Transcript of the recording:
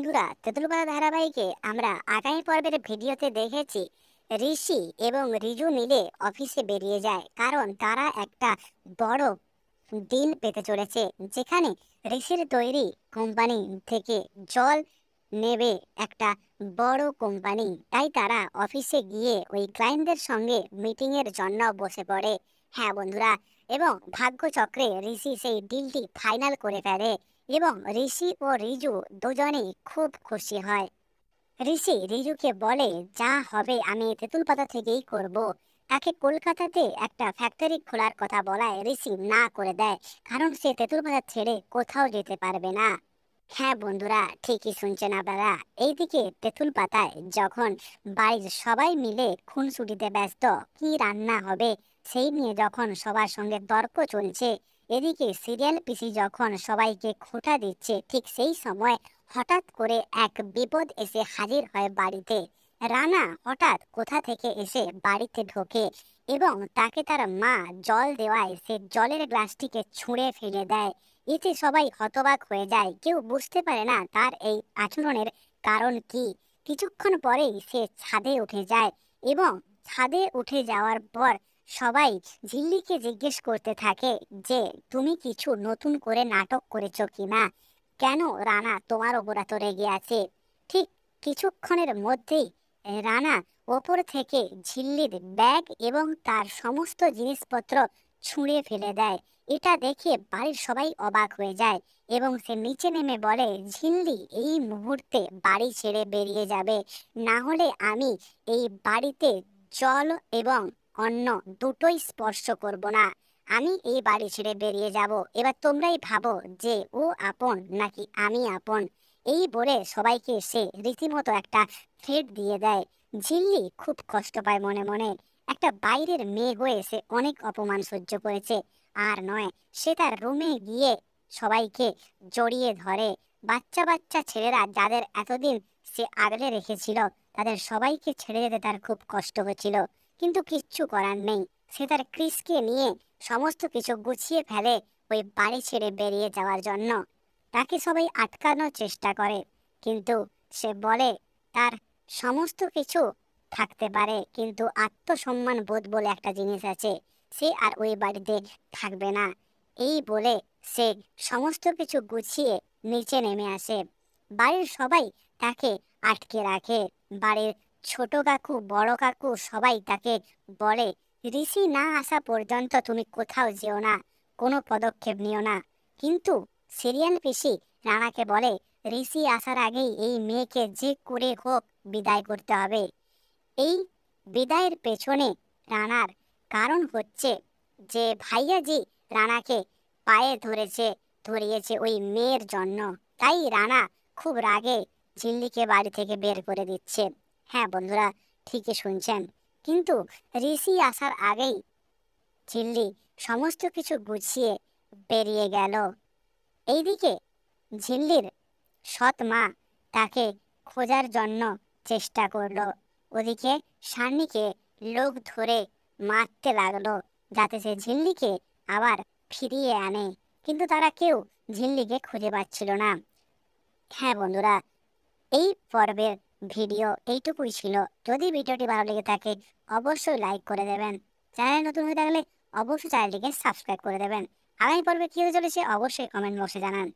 বন্ধুরা, তেঁতুল পাতা ধারাবাহিকে আমরা আগামী পর্বের ভিডিওতে দেখেছি ঋষি এবং রিজু মিলে অফিসে বেরিয়ে যায়, কারণ তারা একটা বড় ডিল পেতে চলেছে, যেখানে ঋষির তৈরি কোম্পানি থেকে জল নেবে একটা বড় কোম্পানি। তাই তারা অফিসে গিয়ে ওই ক্লায়েন্টদের সঙ্গে মিটিং এর জন্য বসে পড়ে। হ্যাঁ বন্ধুরা, এবং ভাগ্যচক্রে ঋষি সেই ডিলটি ফাইনাল করে ফেলে এবং ঋষি ও রিজু দুজনেই খুব খুশি হয়। ঋষি রিজুকে বলে, যা হবে আমি তেঁতুল পাতা থেকেই করব। তাকে কলকাতাতে একটা ফ্যাক্টরি খোলার কথা বলায় ঋষি না করে দেয়, কারণ সে তেঁতুল পাতা ছেড়ে কোথাও যেতে পারবে না। হ্যাঁ বন্ধুরা, ঠিকই শুনছেন আপনারা। এইদিকে তেঁতুল পাতায় যখন বাড়ির সবাই মিলে খুনসুটিতে ব্যস্ত, কি রান্না হবে সেই নিয়ে যখন সবার সঙ্গে তর্ক চলছে, এদিকে সিরিয়াল পিসি যখন সবাইকে খোঁটা দিচ্ছে, ঠিক সেই সময় হঠাৎ করে এক বিপদ এসে হাজির হয় বাড়িতে। রানা হঠাৎ কোথা থেকে এসে বাড়িতে ঢোকে এবং তাকে তার মা জল দেওয়ায় সে জলের গ্লাসটিকে ছুঁড়ে ফেলে দেয়। এতে সবাই হতবাক হয়ে যায়, কেউ বুঝতে পারে না তার এই আচরণের কারণ কি। কিছুক্ষণ পরেই সে ছাদে উঠে যায় এবং ছাদে উঠে যাওয়ার পর সবাই ঝিল্লিকে জিজ্ঞেস করতে থাকে যে তুমি কিছু নতুন করে নাটক করেছো কিনা, কেন রানা তোমার ওপর এত রেগে আছে। ঠিক কিছুক্ষণের মধ্যেই রানা ওপর থেকে ঝিল্লির ব্যাগ এবং তার সমস্ত জিনিসপত্র ছুঁড়ে ফেলে দেয়। এটা দেখে বাড়ির সবাই অবাক হয়ে যায় এবং সে নিচে নেমে বলে, ঝিল্লি এই মুহূর্তে বাড়ি ছেড়ে বেরিয়ে যাবে, না হলে আমি এই বাড়িতে জল এবং অন্ন দুটোই স্পর্শ করব না। আমি এই বাড়ি ছেড়ে বেরিয়ে যাব। এবার তোমরাই ভাবো যে ও আপন নাকি আমি আপন। এই বলে সবাইকে সে রীতিমতো একটা থ্রেট দিয়ে দেয়। ঝিল্লি খুব কষ্ট পায় মনে মনে। একটা বাইরের মেয়ে হয়ে সে অনেক অপমান সহ্য করেছে, আর নয়, সে তার রুমে গিয়ে সবাইকে জড়িয়ে ধরে। বাচ্চা বাচ্চা ছেলেরা যাদের এতদিন সে আগলে রেখেছিল, তাদের সবাইকে ছেড়ে যেতে তার খুব কষ্ট হচ্ছিল, কিন্তু কিচ্ছু করার নেই। সে তার ক্রিসকে নিয়ে সমস্ত কিছু গুছিয়ে ফেলে ওই বাড়ি ছেড়ে বেরিয়ে যাওয়ার জন্য। তাকে সবাই আটকানোর চেষ্টা করে, কিন্তু সে বলে তার সমস্ত কিছু থাকতে পারে, কিন্তু আত্মসম্মান বোধ বলে একটা জিনিস আছে, সে আর ওই বাড়িতে থাকবে না। এই বলে সে সমস্ত কিছু গুছিয়ে নিচে নেমে আসে। বাড়ির সবাই তাকে আটকে রাখে। বাড়ির ছোট কাকু বড় কাকু সবাই তাকে বলে, ঋষি না আসা পর্যন্ত তুমি কোথাও যেও না, কোনো পদক্ষেপ নিও না। কিন্তু সিরিয়াল পিসি রানাকে বলে, ঋষি আসার আগেই এই মেয়েকে যে করে হোক বিদায় করতে হবে। এই বিদায়ের পেছনে রানার কারণ হচ্ছে যে ভাইয়াজি রানাকে পায়ে ধরিয়েছে ওই মেয়ের জন্য। তাই রানা খুব রাগে ঝিল্লিকে বাড়ি থেকে বের করে দিচ্ছে। হ্যাঁ বন্ধুরা, ঠিকই শুনছেন। কিন্তু ঋষি আসার আগেই ঝিল্লি সমস্ত কিছু গুছিয়ে বেরিয়ে গেল। এইদিকে ঝিল্লির সৎ মা তাকে খোঁজার জন্য চেষ্টা করলো। ওদিকে সান্নিকে লোক ধরে মারতে লাগলো, যাতে সে ঝিল্লিকে আবার ফিরিয়ে আনে, কিন্তু তারা কেউ ঝিল্লিকে খুঁজে পাচ্ছিল না। হ্যাঁ বন্ধুরা, এই পর্বের ভিডিও এইটুকুই ছিল। যদি ভিডিওটি ভালো লেগে থাকে অবশ্যই লাইক করে দেবেন। চ্যানেল নতুন হয়ে থাকলে অবশ্যই চ্যানেলটিকে সাবস্ক্রাইব করে দেবেন। আগামী পর্বে কি হতে চলেছে অবশ্যই কমেন্ট বক্সে জানান।